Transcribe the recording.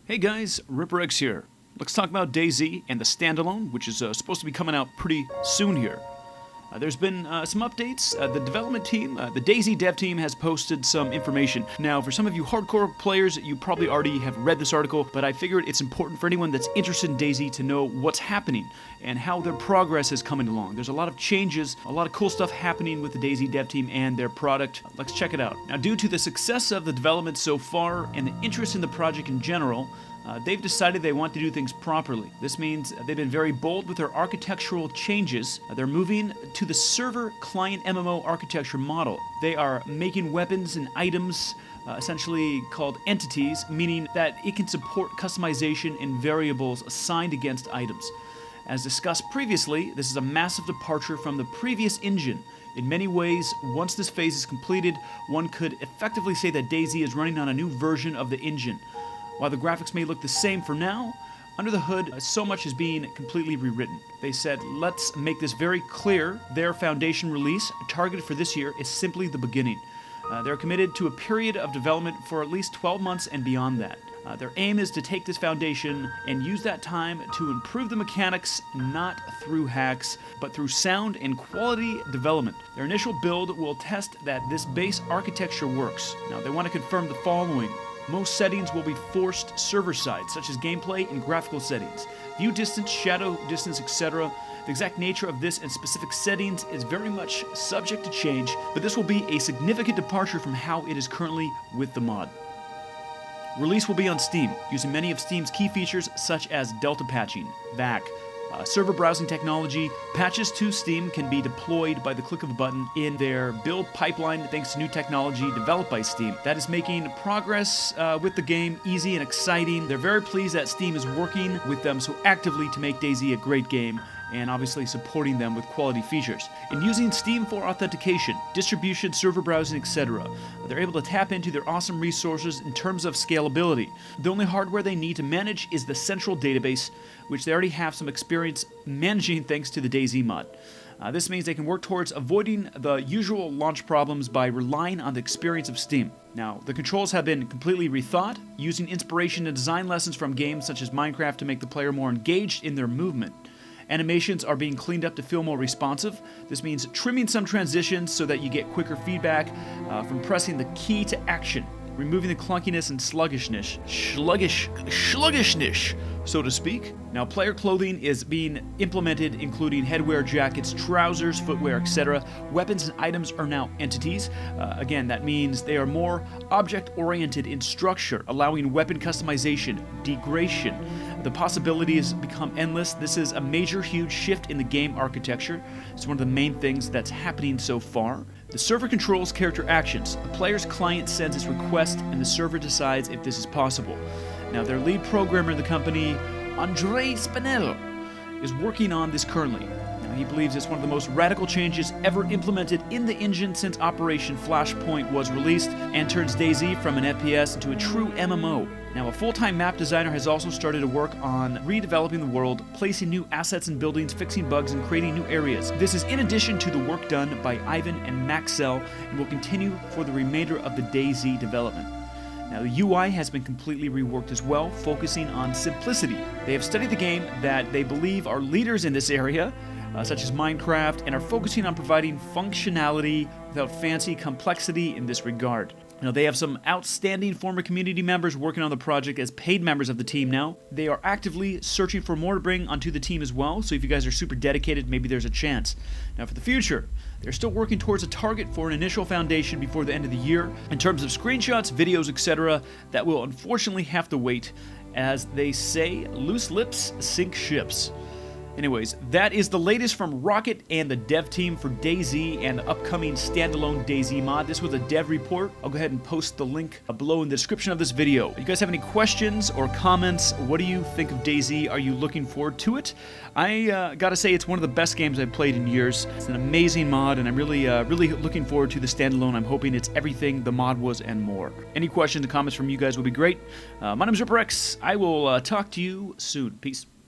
Hey guys, RipperX here. Let's talk about DayZ and the Standalone, which is supposed to be coming out pretty soon here. There's been some updates. The development team, the DayZ dev team, has posted some information. Now, for some of you hardcore players, you probably already have read this article, but I figured it's important for anyone that's interested in DayZ to know what's happening and how their progress is coming along. There's a lot of changes, a lot of cool stuff happening with the DayZ dev team and their product. Let's check it out. Now, due to the success of the development so far and the interest in the project in general, they've decided they want to do things properly. This means they've been very bold with their architectural changes. They're moving to the server client MMO architecture model. They are making weapons and items essentially called entities, meaning that it can support customization and variables assigned against items. As discussed previously, this is a massive departure from the previous engine. In many ways, once this phase is completed, one could effectively say that DayZ is running on a new version of the engine. While the graphics may look the same for now, under the hood, so much is being completely rewritten. They said, let's make this very clear. Their foundation release, targeted for this year, is simply the beginning. They're committed to a period of development for at least 12 months and beyond that. Their aim is to take this foundation and use that time to improve the mechanics, not through hacks, but through sound and quality development. Their initial build will test that this base architecture works. Now, they want to confirm the following. Most settings will be forced server-side, such as gameplay and graphical settings. View distance, shadow distance, etc. The exact nature of this and specific settings is very much subject to change, but this will be a significant departure from how it is currently with the mod. Release will be on Steam, using many of Steam's key features such as delta patching, VAC, server browsing technology. Patches to Steam can be deployed by the click of a button in their build pipeline thanks to new technology developed by Steam. That is making progress with the game easy and exciting. They're very pleased that Steam is working with them so actively to make DayZ a great game, and obviously supporting them with quality features. In using Steam for authentication, distribution, server browsing, etc., they're able to tap into their awesome resources in terms of scalability. The only hardware they need to manage is the central database, which they already have some experience managing thanks to the DayZ mod. This means they can work towards avoiding the usual launch problems by relying on the experience of Steam. Now, the controls have been completely rethought, using inspiration and design lessons from games such as Minecraft to make the player more engaged in their movement. Animations are being cleaned up to feel more responsive. This means trimming some transitions so that you get quicker feedback from pressing the key to action, removing the clunkiness and sluggishness, so to speak. Now, player clothing is being implemented, including headwear, jackets, trousers, footwear, etc. Weapons and items are now entities. Again, that means they are more object-oriented in structure, allowing weapon customization, degradation. The possibilities become endless. This is a major, huge shift in the game architecture. It's one of the main things that's happening so far. The server controls character actions. The player's client sends its request, and the server decides if this is possible. Now, their lead programmer in the company, Andre Spinello, is working on this currently. Now, he believes it's one of the most radical changes ever implemented in the engine since Operation Flashpoint was released, and turns DayZ from an FPS into a true MMO. Now, a full-time map designer has also started to work on redeveloping the world, placing new assets and buildings, fixing bugs, and creating new areas. This is in addition to the work done by Ivan and Maxell, and will continue for the remainder of the DayZ development. Now, the UI has been completely reworked as well, focusing on simplicity. They have studied the game that they believe are leaders in this area, such as Minecraft, and are focusing on providing functionality without fancy complexity in this regard. Now, they have some outstanding former community members working on the project as paid members of the team now. They are actively searching for more to bring onto the team as well, so if you guys are super dedicated, maybe there's a chance. Now, for the future, they're still working towards a target for an initial foundation before the end of the year. In terms of screenshots, videos, etc., that will unfortunately have to wait. As they say, loose lips sink ships. Anyways, that is the latest from Rocket and the dev team for DayZ and the upcoming standalone DayZ mod. This was a dev report. I'll go ahead and post the link below in the description of this video. If you guys have any questions or comments, what do you think of DayZ? Are you looking forward to it? I gotta say, it's one of the best games I've played in years. It's an amazing mod, and I'm really looking forward to the standalone. I'm hoping it's everything the mod was and more. Any questions and comments from you guys would be great. My name is RipperX. I will talk to you soon. Peace.